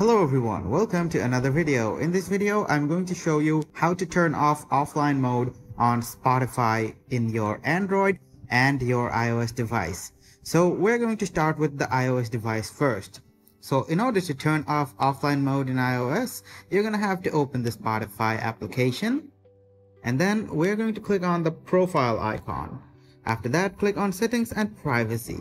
Hello everyone, welcome to another video. In this video, I'm going to show you how to turn off offline mode on Spotify in your Android and your iOS device. So we're going to start with the iOS device first. So in order to turn off offline mode in iOS, you're going to have to open the Spotify application. And then we're going to click on the profile icon. After that, click on settings and privacy.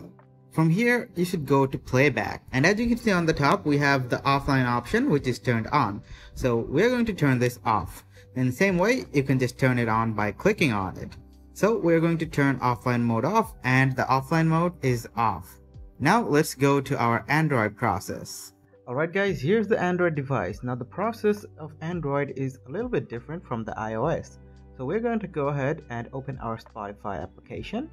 From here, you should go to playback. And as you can see on the top, we have the offline option, which is turned on. So we're going to turn this off. In the same way, you can just turn it on by clicking on it. So we're going to turn offline mode off, and the offline mode is off. Now let's go to our Android process. Alright guys, here's the Android device. Now the process of Android is a little bit different from the iOS. So we're going to go ahead and open our Spotify application.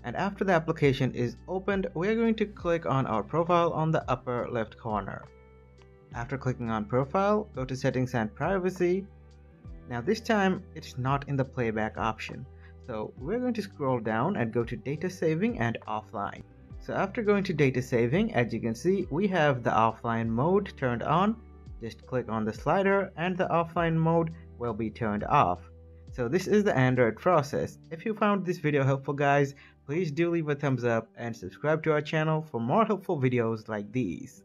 And after the application is opened, we're going to click on our profile on the upper left corner. After clicking on profile, go to settings and privacy. Now this time, it's not in the playback option. So we're going to scroll down and go to data saving and offline. So after going to data saving, as you can see, we have the offline mode turned on. Just click on the slider and the offline mode will be turned off. So this is the Android process. If you found this video helpful guys, please do leave a thumbs up and subscribe to our channel for more helpful videos like these.